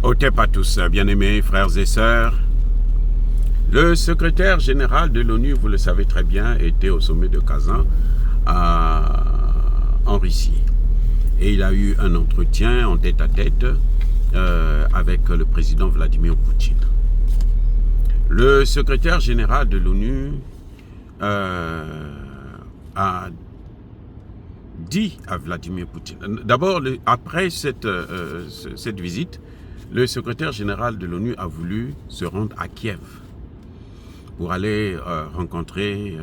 Otep à tous, bien-aimés frères et sœurs. Le secrétaire général de l'ONU, vous le savez très bien, était au sommet de Kazan en Russie. Et il a eu un entretien en tête-à-tête avec le président Vladimir Poutine. Le secrétaire général de l'ONU a dit à Vladimir Poutine, d'abord après cette visite, le secrétaire général de l'ONU a voulu se rendre à Kiev pour aller rencontrer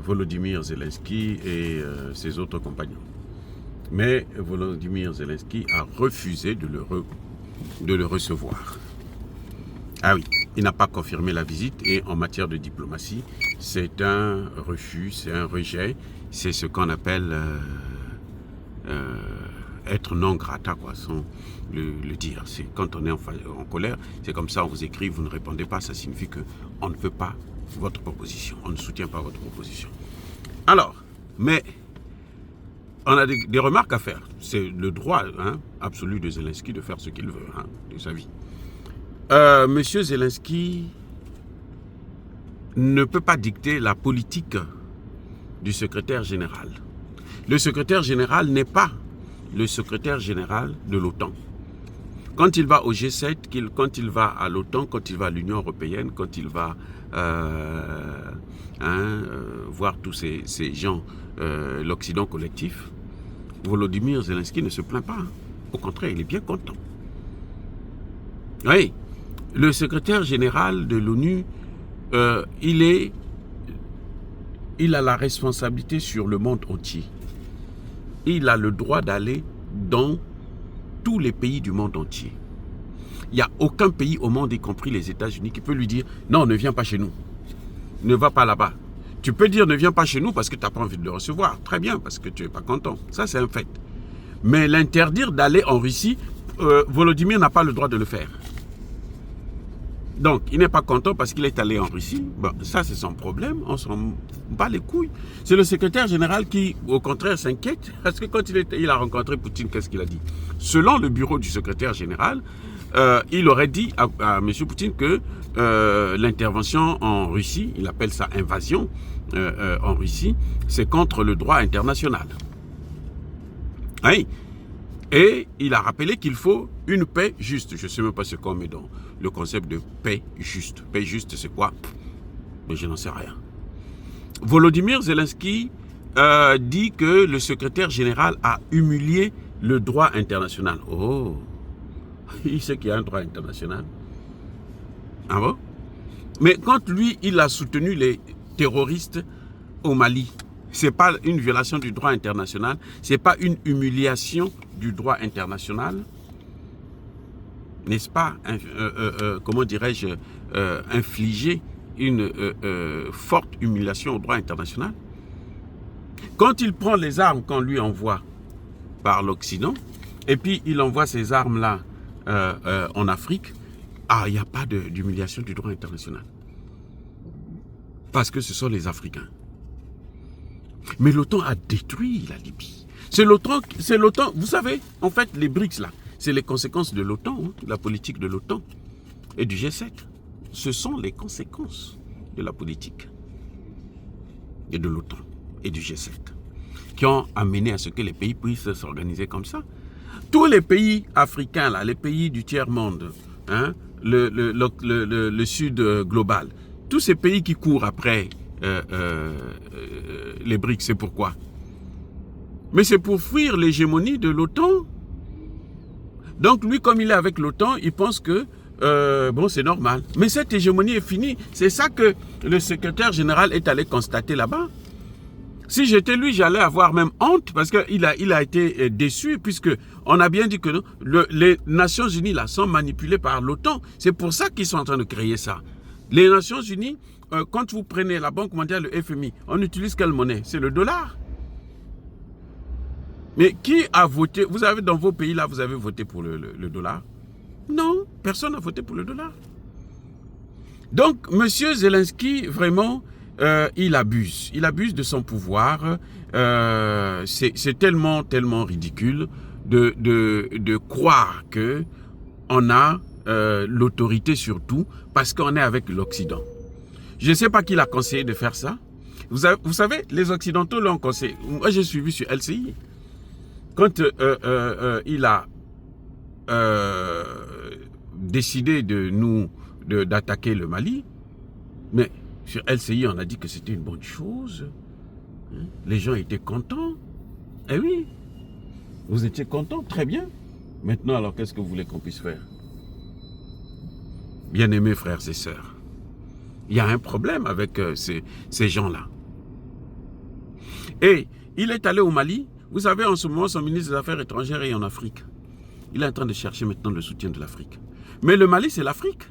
Volodymyr Zelensky et ses autres compagnons. Mais Volodymyr Zelensky a refusé de le recevoir. Ah oui, il n'a pas confirmé la visite et en matière de diplomatie, c'est un refus, c'est un rejet, c'est ce qu'on appelle être non grata, quoi, sans le dire. C'est quand on est en colère, c'est comme ça, on vous écrit, vous ne répondez pas, ça signifie qu'on ne veut pas votre proposition, on ne soutient pas votre proposition. Alors, mais on a des remarques à faire. C'est le droit absolu de Zelensky de faire ce qu'il veut de sa vie. Monsieur Zelensky ne peut pas dicter la politique du secrétaire général. Le secrétaire général n'est pas le secrétaire général de l'OTAN. Quand il va au G7, quand il va à l'OTAN, quand il va à l'Union européenne, quand il va voir tous ces gens, l'Occident collectif, Volodymyr Zelensky ne se plaint pas. Au contraire, il est bien content. Oui, le secrétaire général de l'ONU, il a la responsabilité sur le monde entier. Il a le droit d'aller dans tous les pays du monde entier. Il n'y a aucun pays au monde, y compris les États-Unis, qui peut lui dire « Non, ne viens pas chez nous. Ne va pas là-bas. » Tu peux dire « Ne viens pas chez nous parce que tu n'as pas envie de le recevoir. » Très bien, parce que tu n'es pas content. Ça, c'est un fait. Mais l'interdire d'aller en Russie, Volodymyr n'a pas le droit de le faire. Donc, il n'est pas content parce qu'il est allé en Russie. Bon, ça, c'est son problème. On s'en bat les couilles. C'est le secrétaire général qui, au contraire, s'inquiète. Parce que quand il a rencontré Poutine, qu'est-ce qu'il a dit? Selon le bureau du secrétaire général, il aurait dit à M. Poutine que l'intervention en Russie, il appelle ça invasion en Russie, c'est contre le droit international. Oui. Et il a rappelé qu'il faut une paix juste. Je ne sais même pas ce qu'on met dans le concept de paix juste. Paix juste, c'est quoi? Mais je n'en sais rien. Volodymyr Zelensky dit que le secrétaire général a humilié le droit international. Oh, il sait qu'il y a un droit international. Ah bon? Mais quand lui, il a soutenu les terroristes au Mali, ce n'est pas une violation du droit international, ce n'est pas une humiliation du droit international, n'est-ce pas, comment dirais-je, infliger une forte humiliation au droit international. Quand il prend les armes qu'on lui envoie par l'Occident, et puis il envoie ces armes-là en Afrique, il n'y a pas d'humiliation du droit international. Parce que ce sont les Africains. Mais l'OTAN a détruit la Libye. C'est l'OTAN, vous savez, en fait, les BRICS là, c'est les conséquences de l'OTAN, de la politique de l'OTAN et du G7. Ce sont les conséquences de la politique et de l'OTAN et du G7 qui ont amené à ce que les pays puissent s'organiser comme ça. Tous les pays africains, là, les pays du tiers-monde, le sud global, tous ces pays qui courent après les BRICS, c'est pourquoi? Mais c'est pour fuir l'hégémonie de l'OTAN. Donc lui, comme il est avec l'OTAN, il pense que bon, c'est normal. Mais cette hégémonie est finie. C'est ça que le secrétaire général est allé constater là-bas. Si j'étais lui, j'allais avoir même honte parce qu'il a été déçu puisque on a bien dit que non, les Nations Unies là sont manipulées par l'OTAN. C'est pour ça qu'ils sont en train de créer ça. Les Nations Unies, quand vous prenez la Banque mondiale, le FMI, on utilise quelle monnaie? C'est le dollar. Mais qui a voté? Vous avez dans vos pays là, vous avez voté pour le dollar? Non, personne n'a voté pour le dollar. Donc, M. Zelensky, vraiment, il abuse. Il abuse de son pouvoir. C'est tellement ridicule de croire que on a l'autorité sur tout parce qu'on est avec l'Occident. Je ne sais pas qui l'a conseillé de faire ça. Vous savez, les Occidentaux l'ont conseillé. Moi, j'ai suivi sur LCI. Quand il a décidé d'attaquer le Mali, mais sur LCI, on a dit que c'était une bonne chose. Les gens étaient contents. Eh oui, vous étiez contents, très bien. Maintenant, alors, qu'est-ce que vous voulez qu'on puisse faire? Bien-aimés frères et sœurs, il y a un problème avec ces gens-là. Et il est allé au Mali. Vous savez, en ce moment, son ministre des Affaires étrangères est en Afrique. Il est en train de chercher maintenant le soutien de l'Afrique. Mais le Mali, c'est l'Afrique.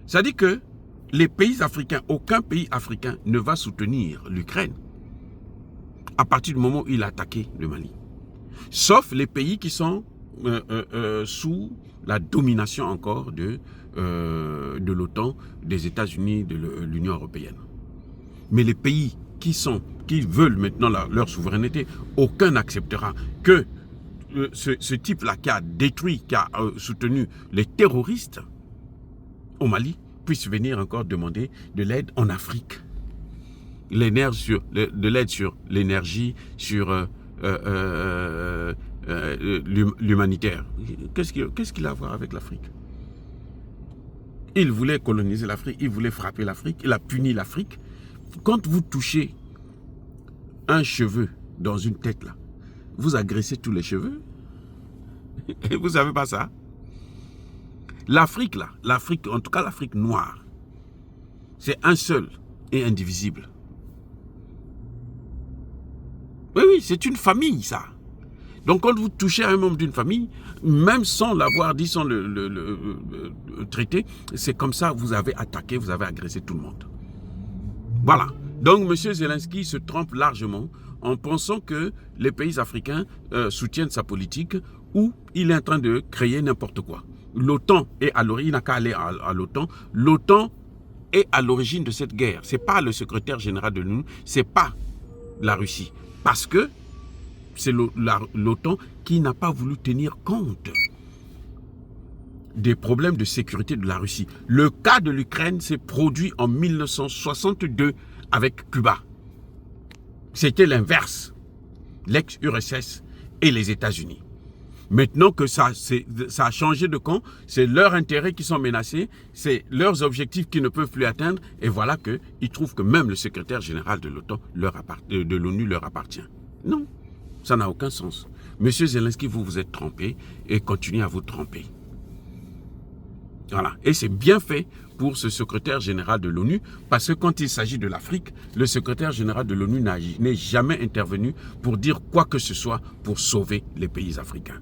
Ça dit que les pays africains, aucun pays africain ne va soutenir l'Ukraine à partir du moment où il a attaqué le Mali. Sauf les pays qui sont sous la domination encore de l'OTAN, des États-Unis, de l'Union européenne. Mais les pays qui veulent maintenant leur souveraineté, aucun n'acceptera que ce type-là qui a détruit, qui a soutenu les terroristes au Mali, puisse venir encore demander de l'aide en Afrique. De l'aide sur l'énergie, sur l'humanitaire. Qu'est-ce qu'il a à voir avec l'Afrique? Il voulait coloniser l'Afrique, il voulait frapper l'Afrique, il a puni l'Afrique. Quand vous touchez un cheveu dans une tête, là, vous agressez tous les cheveux. Et vous savez pas ça? L'Afrique, là, l'Afrique, en tout cas l'Afrique noire, c'est un seul et indivisible. Oui, c'est une famille, ça. Donc, quand vous touchez un membre d'une famille, même sans l'avoir dit, sans le traiter, c'est comme ça, vous avez attaqué, vous avez agressé tout le monde. Voilà. Donc, M. Zelensky se trompe largement en pensant que les pays africains soutiennent sa politique ou il est en train de créer n'importe quoi. L'OTAN est à l'origine, il n'a qu'à aller à l'OTAN. L'OTAN est à l'origine de cette guerre. Ce n'est pas le secrétaire général de l'ONU, ce n'est pas la Russie. Parce que c'est l'OTAN qui n'a pas voulu tenir compte des problèmes de sécurité de la Russie. Le cas de l'Ukraine s'est produit en 1962 avec Cuba. C'était l'inverse. L'ex-URSS et les États-Unis. Maintenant que ça a changé de camp, c'est leurs intérêts qui sont menacés, c'est leurs objectifs qu'ils ne peuvent plus atteindre, et voilà qu'ils trouvent que même le secrétaire général de l'OTAN, de l'ONU leur appartient. Non, ça n'a aucun sens. Monsieur Zelensky, vous vous êtes trompé et continuez à vous tromper. Voilà, et c'est bien fait pour ce secrétaire général de l'ONU, parce que quand il s'agit de l'Afrique, le secrétaire général de l'ONU n'est jamais intervenu pour dire quoi que ce soit pour sauver les pays africains.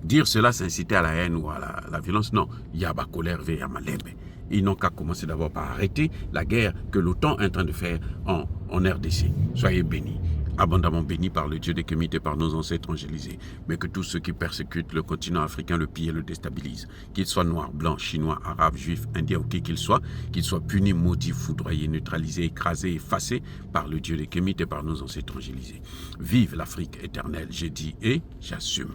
Dire cela, c'est inciter à la haine ou à la violence. Non, Yaba colère ve Yamalebe. Ils n'ont qu'à commencer d'abord par arrêter la guerre que l'OTAN est en train de faire en RDC. Soyez bénis, abondamment bénis par le Dieu des Kémites et par nos ancêtres angélisés. Mais que tous ceux qui persécutent le continent africain le pillent et le déstabilisent, qu'ils soient noirs, blancs, chinois, arabes, juifs, indiens ou qui qu'ils soient punis, maudits, foudroyés, neutralisés, écrasés, effacés par le Dieu des Kémites et par nos ancêtres angélisés. Vive l'Afrique éternelle, j'ai dit et j'assume.